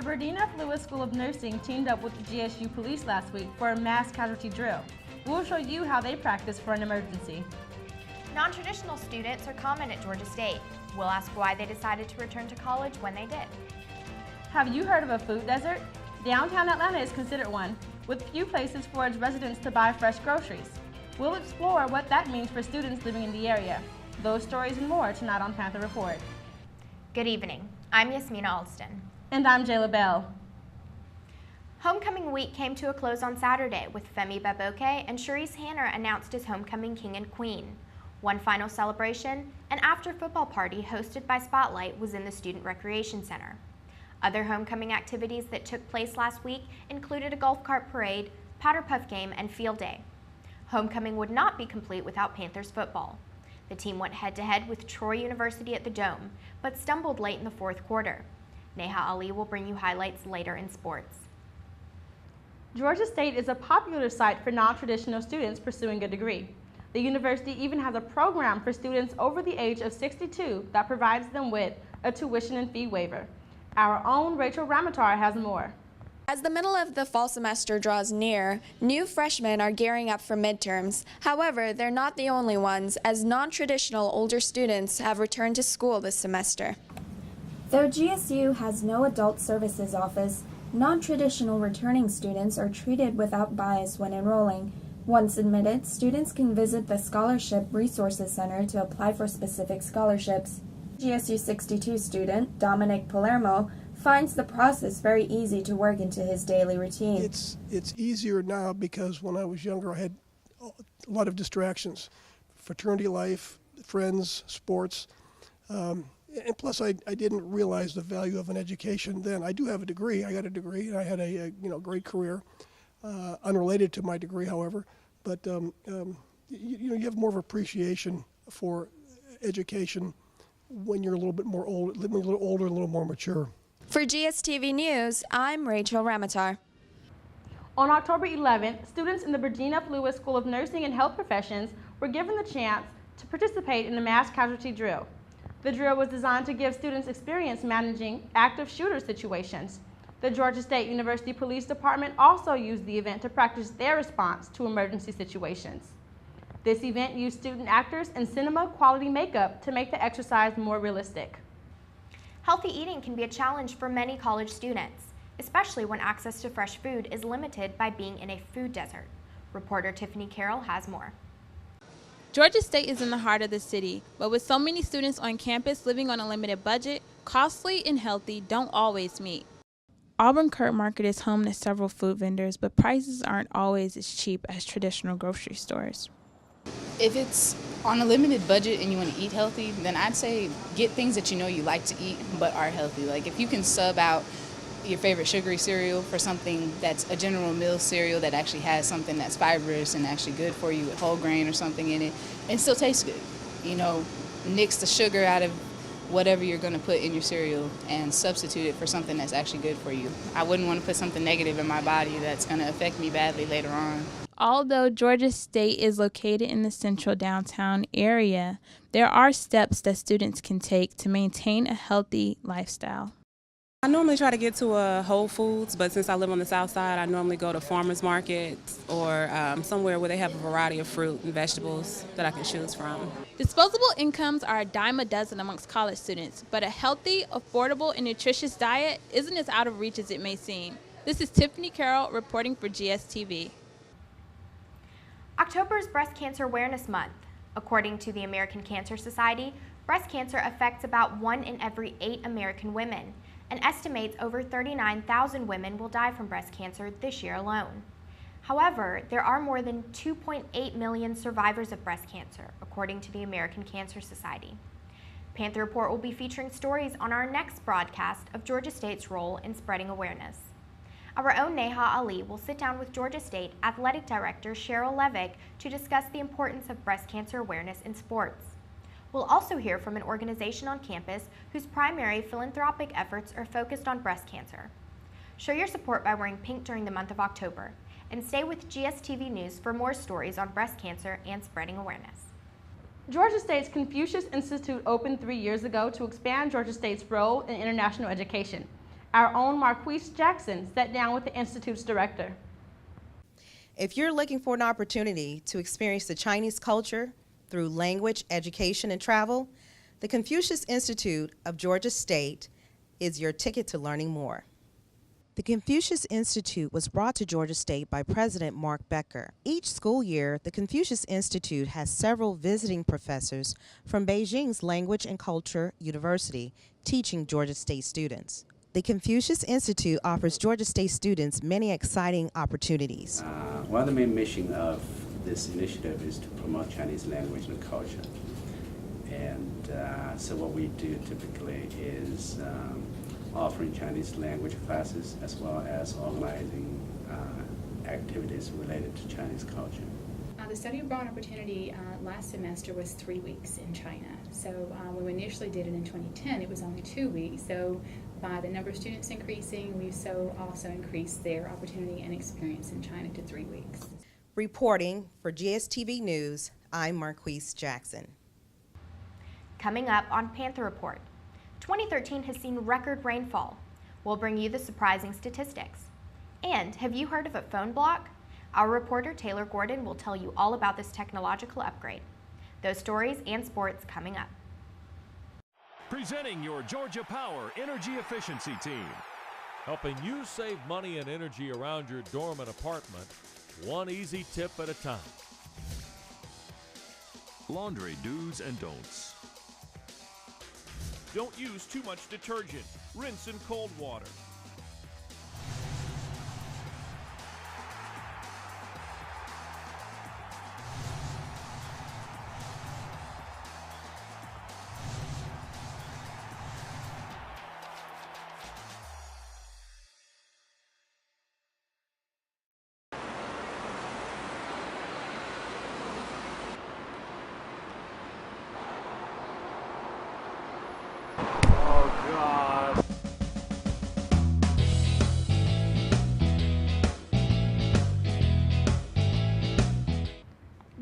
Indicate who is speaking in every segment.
Speaker 1: The Virginia F. Lewis School of Nursing teamed up with the GSU police last week for a mass casualty drill. We'll show you how they practice for an emergency.
Speaker 2: Non-traditional students are common at Georgia State. We'll ask why they decided to return to college when they did.
Speaker 1: Have you heard of a food desert? Downtown Atlanta is considered one, with few places for its residents to buy fresh groceries. We'll explore what that means for students living in the area. Those stories and more tonight on Panther Report.
Speaker 2: Good evening. I'm Yasmina Alston.
Speaker 1: And I'm Jayla Bell.
Speaker 2: Homecoming week came to a close on Saturday with Femi Baboke and Sharice Hanner announced as homecoming king and queen. One final celebration, an after-football party hosted by Spotlight, was in the Student Recreation Center. Other homecoming activities that took place last week included a golf cart parade, powder puff game, and field day. Homecoming would not be complete without Panthers football. The team went head-to-head with Troy University at the Dome, but stumbled late in the fourth quarter. Neha Ali will bring you highlights later in sports.
Speaker 1: Georgia State is a popular site for non-traditional students pursuing a degree. The university even has a program for students over the age of 62 that provides them with a tuition and fee waiver. Our own Rachel Ramatar has more.
Speaker 3: As the middle of the fall semester draws near, new freshmen are gearing up for midterms. However, they're not the only ones, as non-traditional older students have returned to school this semester.
Speaker 4: Though GSU has no adult services office, non-traditional returning students are treated without bias when enrolling. Once admitted, students can visit the Scholarship Resources Center to apply for specific scholarships. GSU 62 student Dominic Palermo finds the process very easy to work into his daily routine.
Speaker 5: It's easier now because when I was younger I had a lot of distractions. Fraternity life, friends, sports, and plus I didn't realize the value of an education then. I do have a degree. I got a degree and I had a great career, unrelated to my degree, however. But you have more of appreciation for education when you're a little bit more old, living a little older, a little more mature.
Speaker 3: For GSTV News, I'm Rachel Ramatar.
Speaker 1: On October 11th, students in the Virginia F. Lewis School of Nursing and Health Professions were given the chance to participate in the mass casualty drill. The drill was designed to give students experience managing active shooter situations. The Georgia State University Police Department also used the event to practice their response to emergency situations. This event used student actors and cinema quality makeup to make the exercise more realistic.
Speaker 2: Healthy eating can be a challenge for many college students, especially when access to fresh food is limited by being in a food desert. Reporter Tiffany Carroll has more.
Speaker 6: Georgia State is in the heart of the city, but with so many students on campus living on a limited budget, costly and healthy don't always meet. Auburn Kurt Market is home to several food vendors, but prices aren't always as cheap as traditional grocery stores.
Speaker 7: If it's on a limited budget and you want to eat healthy, then I'd say get things that you know you like to eat but are healthy. Like if you can sub out your favorite sugary cereal for something that's a General Mills cereal that actually has something that's fibrous and actually good for you with whole grain or something in it, and still tastes good. Nix the sugar out of whatever you're going to put in your cereal and substitute it for something that's actually good for you. I wouldn't want to put something negative in my body that's going to affect me badly later on.
Speaker 6: Although Georgia State is located in the central downtown area, there are steps that students can take to maintain a healthy lifestyle.
Speaker 8: I normally try to get to a Whole Foods, but since I live on the south side, I normally go to farmers markets or somewhere where they have a variety of fruit and vegetables that I can choose from.
Speaker 6: Disposable incomes are a dime a dozen amongst college students, but a healthy, affordable, and nutritious diet isn't as out of reach as it may seem. This is Tiffany Carroll reporting for GSTV.
Speaker 2: October is Breast Cancer Awareness Month. According to the American Cancer Society, breast cancer affects about 1 in every 8 American women, and estimates over 39,000 women will die from breast cancer this year alone. However, there are more than 2.8 million survivors of breast cancer, according to the American Cancer Society. Panther Report will be featuring stories on our next broadcast of Georgia State's role in spreading awareness. Our own Neha Ali will sit down with Georgia State Athletic Director Cheryl Levick to discuss the importance of breast cancer awareness in sports. We'll also hear from an organization on campus whose primary philanthropic efforts are focused on breast cancer. Show your support by wearing pink during the month of October, and stay with GSTV News for more stories on breast cancer and spreading awareness.
Speaker 1: Georgia State's Confucius Institute opened 3 years ago to expand Georgia State's role in international education. Our own Marquise Jackson sat down with the Institute's director.
Speaker 9: If you're looking for an opportunity to experience the Chinese culture through language, education, and travel, the Confucius Institute of Georgia State is your ticket to learning more. The Confucius Institute was brought to Georgia State by President Mark Becker. Each school year, the Confucius Institute has several visiting professors from Beijing's Language and Culture University teaching Georgia State students. The Confucius Institute offers Georgia State students many exciting opportunities.
Speaker 10: One of the main missions of this initiative is to promote Chinese language and culture. And so what we do typically is offering Chinese language classes as well as organizing activities related to Chinese culture.
Speaker 11: The study abroad opportunity last semester was 3 weeks in China. So when we initially did it in 2010, it was only 2 weeks. So by the number of students increasing, we've also increased their opportunity and experience in China to 3 weeks.
Speaker 9: Reporting for GSTV News, I'm Marquise Jackson.
Speaker 2: Coming up on Panther Report, 2013 has seen record rainfall. We'll bring you the surprising statistics. And have you heard of a phone block? Our reporter Taylor Gordon will tell you all about this technological upgrade. Those stories and sports coming up.
Speaker 12: Presenting your Georgia Power Energy Efficiency Team. Helping you save money and energy around your dorm and apartment, one easy tip at a time. Laundry do's and don'ts.
Speaker 13: Don't use too much detergent. Rinse in cold water.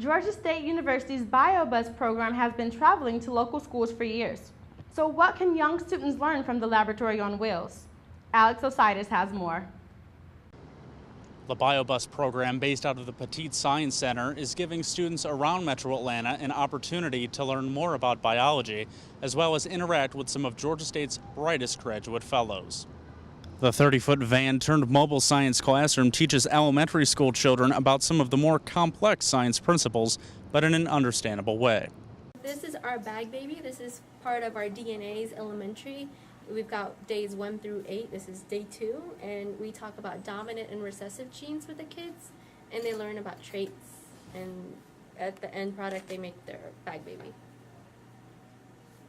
Speaker 1: Georgia State University's BioBus program has been traveling to local schools for years. So what can young students learn from the laboratory on wheels? Alex Ositis has more.
Speaker 14: The BioBus program, based out of the Petite Science Center, is giving students around Metro Atlanta an opportunity to learn more about biology, as well as interact with some of Georgia State's brightest graduate fellows. The 30-foot van-turned-mobile science classroom teaches elementary school children about some of the more complex science principles, but in an understandable way.
Speaker 15: This is our bag baby. This is part of our DNA's elementary. We've got days 1 through 8. This is day 2, and we talk about dominant and recessive genes with the kids, and they learn about traits, and at the end product, they make their bag baby.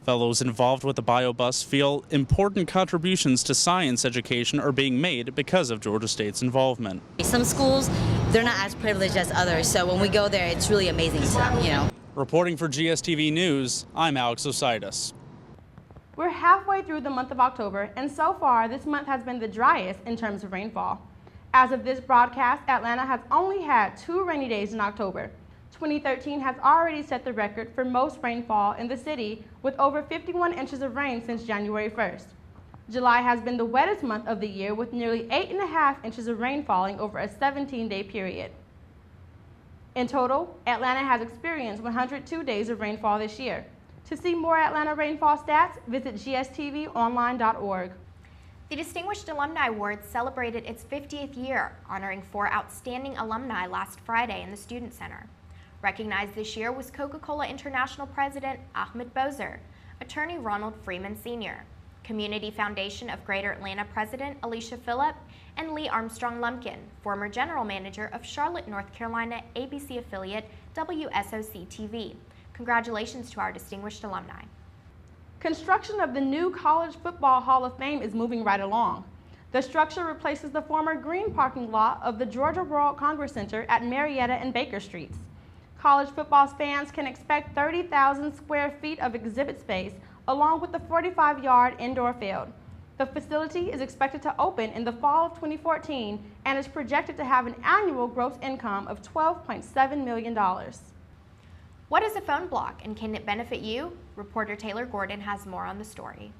Speaker 14: Fellows involved with the BioBus feel important contributions to science education are being made because of Georgia State's involvement.
Speaker 16: Some schools, they're not as privileged as others, so when we go there, it's really amazing stuff,
Speaker 14: Reporting for GSTV News, I'm Alex Ositis.
Speaker 1: We're halfway through the month of October, and so far this month has been the driest in terms of rainfall. As of this broadcast, Atlanta has only had 2 rainy days in October. 2013 has already set the record for most rainfall in the city with over 51 inches of rain since January 1st. July has been the wettest month of the year with nearly 8.5 inches of rain falling over a 17-day period. In total, Atlanta has experienced 102 days of rainfall this year. To see more Atlanta rainfall stats, visit gstvonline.org.
Speaker 2: The Distinguished Alumni Award celebrated its 50th year, honoring 4 outstanding alumni last Friday in the Student Center. Recognized this year was Coca-Cola International President Ahmed Bozer, attorney Ronald Freeman Sr., Community Foundation of Greater Atlanta President Alicia Phillip, and Lee Armstrong Lumpkin, former general manager of Charlotte, North Carolina ABC affiliate WSOC-TV. Congratulations to our distinguished alumni.
Speaker 1: Construction of the new College Football Hall of Fame is moving right along. The structure replaces the former green parking lot of the Georgia World Congress Center at Marietta and Baker Streets. College football fans can expect 30,000 square feet of exhibit space along with the 45-yard indoor field. The facility is expected to open in the fall of 2014 and is projected to have an annual gross income of $12.7 million.
Speaker 2: What is a phone block and can it benefit you? Reporter Taylor Gordon has more on the story.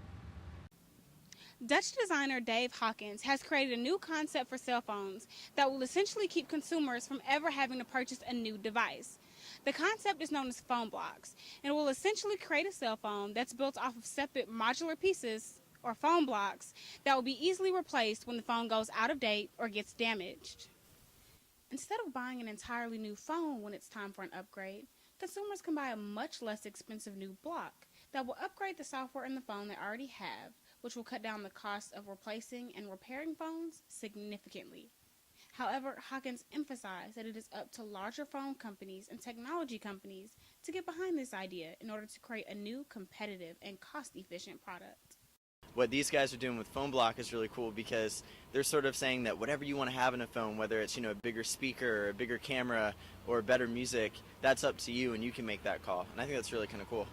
Speaker 6: Dutch designer Dave Hawkins has created a new concept for cell phones that will essentially keep consumers from ever having to purchase a new device. The concept is known as phone blocks, and it will essentially create a cell phone that's built off of separate modular pieces or phone blocks that will be easily replaced when the phone goes out of date or gets damaged. Instead of buying an entirely new phone when it's time for an upgrade, consumers can buy a much less expensive new block that will upgrade the software in the phone they already have, which will cut down the cost of replacing and repairing phones significantly. However, Hawkins emphasized that it is up to larger phone companies and technology companies to get behind this idea in order to create a new, competitive, and cost-efficient product.
Speaker 17: What these guys are doing with Phone Block is really cool because they're sort of saying that whatever you want to have in a phone, whether it's, a bigger speaker or a bigger camera or better music, that's up to you and you can make that call. And I think that's really kind of cool.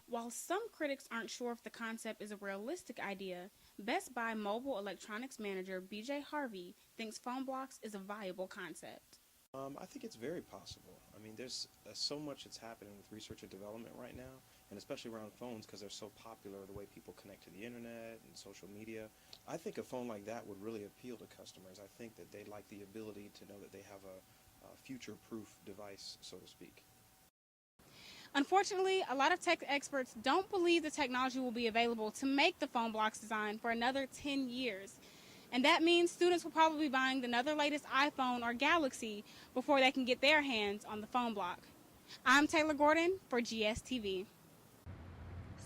Speaker 6: While some critics aren't sure if the concept is a realistic idea, Best Buy mobile electronics manager BJ Harvey thinks phone blocks is a viable concept.
Speaker 18: I think it's very possible. I mean, there's so much that's happening with research and development right now, and especially around phones because they're so popular, the way people connect to the internet and social media. I think a phone like that would really appeal to customers. I think that they'd like the ability to know that they have a future-proof device, so to speak.
Speaker 6: Unfortunately, a lot of tech experts don't believe the technology will be available to make the phone blocks design for another 10 years. And that means students will probably be buying another latest iPhone or Galaxy before they can get their hands on the phone block. I'm Taylor Gordon for GSTV.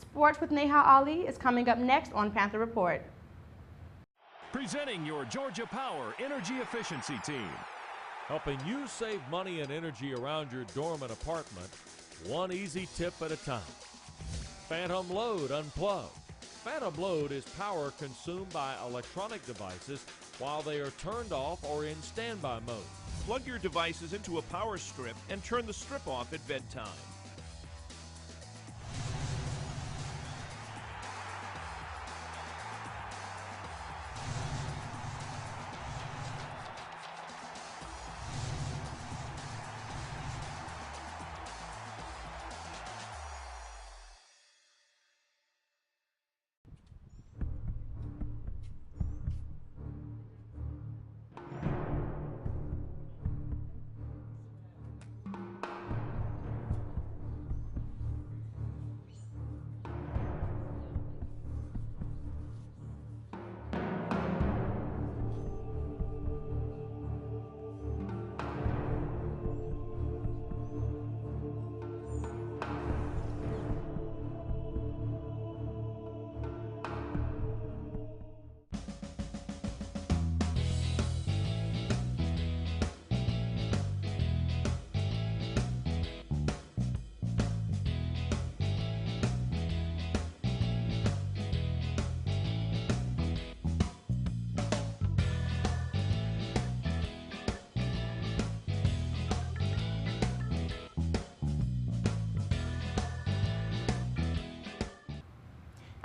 Speaker 1: Sports with Neha Ali is coming up next on Panther Report.
Speaker 12: Presenting your Georgia Power Energy Efficiency Team, helping you save money and energy around your dorm and apartment, one easy tip at a time. Phantom Load Unplugged. Phantom Load is power consumed by electronic devices while they are turned off or in standby mode.
Speaker 13: Plug your devices into a power strip and turn the strip off at bedtime.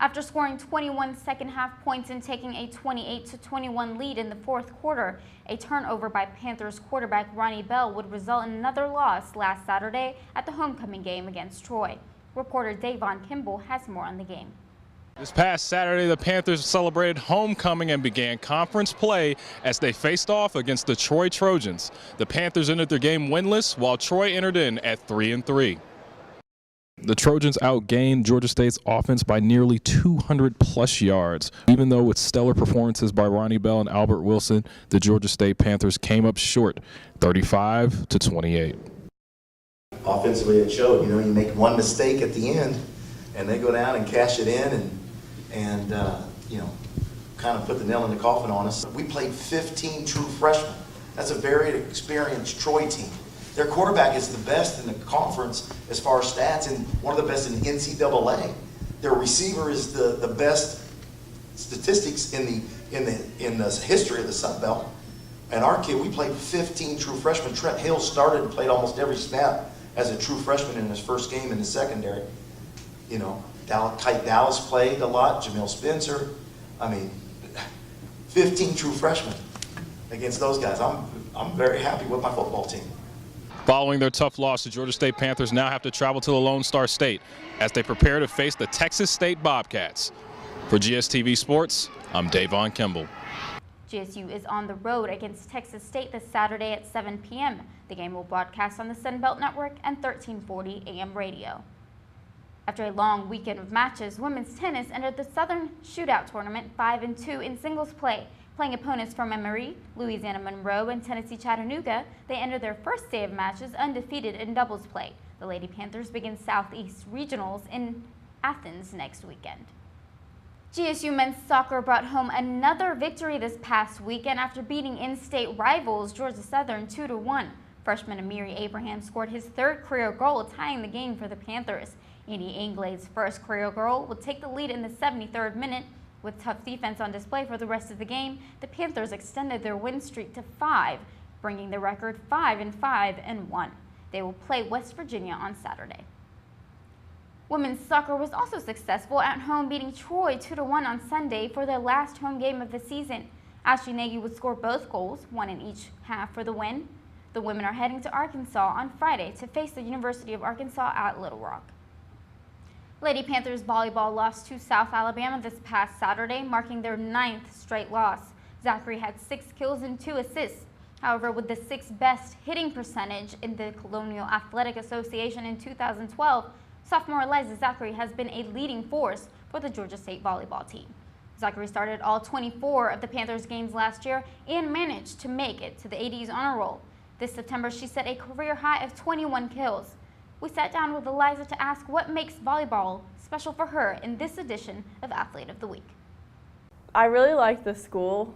Speaker 19: After scoring 21 second-half points and taking a 28-21 lead in the fourth quarter, a turnover by Panthers quarterback Ronnie Bell would result in another loss last Saturday at the homecoming game against Troy. Reporter Davon Kimball has more on the game.
Speaker 20: This past Saturday, the Panthers celebrated homecoming and began conference play as they faced off against the Troy Trojans. The Panthers entered their game winless, while Troy entered in at 3-3. The Trojans outgained Georgia State's offense by nearly 200-plus yards. Even though with stellar performances by Ronnie Bell and Albert Wilson, the Georgia State Panthers came up short, 35-28.
Speaker 21: Offensively, it showed. You make one mistake at the end, and they go down and cash it in, and kind of put the nail in the coffin on us. We played 15 true freshmen. That's a very experienced Troy team. Their quarterback is the best in the conference as far as stats and one of the best in the NCAA. Their receiver is the best statistics in the history of the Sun Belt. And our kid, we played 15 true freshmen. Trent Hill started and played almost every snap as a true freshman in his first game in the secondary. Kite Dallas played a lot, Jamil Spencer. 15 true freshmen against those guys. I'm very happy with my football team.
Speaker 20: Following their tough loss, the Georgia State Panthers now have to travel to the Lone Star State as they prepare to face the Texas State Bobcats. For GSTV Sports, I'm Davon Kimball.
Speaker 19: GSU is on the road against Texas State this Saturday at 7 p.m. The game will broadcast on the Sun Belt Network and 1340 AM radio. After a long weekend of matches, women's tennis entered the Southern Shootout Tournament 5-2 in singles play. Playing opponents from Emory, Louisiana Monroe, and Tennessee Chattanooga, they entered their first day of matches undefeated in doubles play. The Lady Panthers begin Southeast Regionals in Athens next weekend. GSU men's soccer brought home another victory this past weekend after beating in-state rivals Georgia Southern 2-1. Freshman Amiri Abraham scored his third career goal, tying the game for the Panthers. Edie Inglade's first career goal would take the lead in the 73rd minute. With tough defense on display for the rest of the game, the Panthers extended their win streak to 5, bringing the record 5-5-1. They will play West Virginia on Saturday. Women's soccer was also successful at home, beating Troy 2-1 on Sunday for their last home game of the season. Ashley Nagy would score both goals, one in each half for the win. The women are heading to Arkansas on Friday to face the University of Arkansas at Little Rock. Lady Panthers volleyball lost to South Alabama this past Saturday, marking their 9th straight loss. Zachary had 6 kills and 2 assists. However, with the 6th best hitting percentage in the Colonial Athletic Association in 2012, sophomore Eliza Zachary has been a leading force for the Georgia State volleyball team. Zachary started all 24 of the Panthers games last year and managed to make it to the AD's honor roll. This September, she set a career high of 21 kills. We sat down with Eliza to ask what makes volleyball special for her in this edition of Athlete of the Week.
Speaker 4: I really like the school.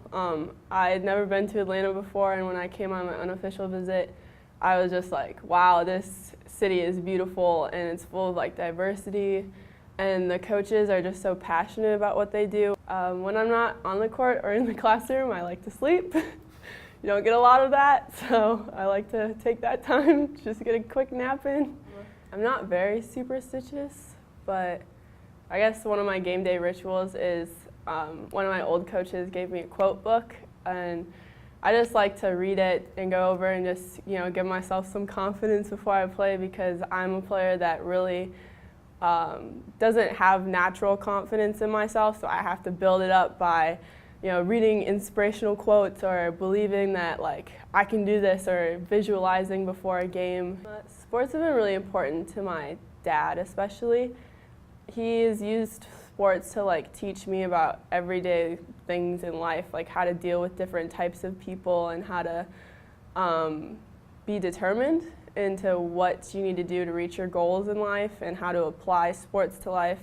Speaker 4: I had never been to Atlanta before, and when I came on my unofficial visit, I was just like, wow, this city is beautiful and it's full of like diversity, and the coaches are just so passionate about what they do. When I'm not on the court or in the classroom, I like to sleep. You don't get a lot of that, so I like to take that time just to get a quick nap in. I'm not very superstitious, but I guess one of my game day rituals is one of my old coaches gave me a quote book, and I just like to read it and go over and just, you know, give myself some confidence before I play, because I'm a player that really doesn't have natural confidence in myself, so I have to build it up by, you know, reading inspirational quotes or believing that like I can do this, or visualizing before a game. Sports have been really important to my dad, especially. He's used sports to like teach me about everyday things in life, like how to deal with different types of people and how to be determined into what you need to do to reach your goals in life and how to apply sports to life.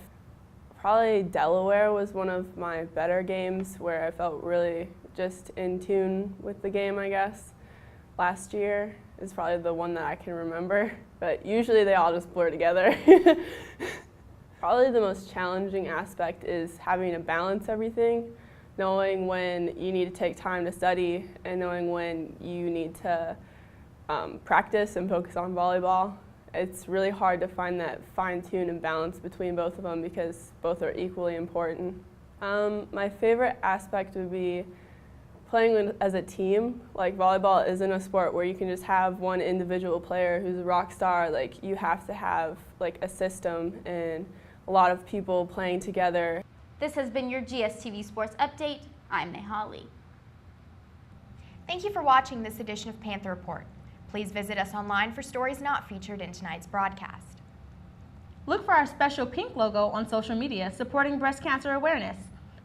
Speaker 4: Probably Delaware was one of my better games where I felt really just in tune with the game, I guess. Last year is probably the one that I can remember, but usually they all just blur together. Probably the most challenging aspect is having to balance everything, knowing when you need to take time to study and knowing when you need to practice and focus on volleyball. It's really hard to find that fine-tune and balance between both of them because both are equally important. My favorite aspect would be playing as a team. Like, volleyball isn't a sport where you can just have one individual player who's a rock star. Like, you have to have like a system and a lot of people playing together.
Speaker 19: This has been your GSTV Sports Update. I'm Nehali.
Speaker 2: Thank you for watching this edition of Panther Report. Please visit us online for stories not featured in tonight's broadcast.
Speaker 1: Look for our special pink logo on social media supporting breast cancer awareness.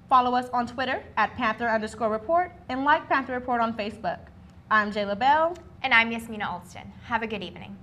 Speaker 1: Follow us on Twitter at Panther_report and like Panther Report on Facebook. I'm Jayla Bell.
Speaker 2: And I'm Yasmina Alston. Have a good evening.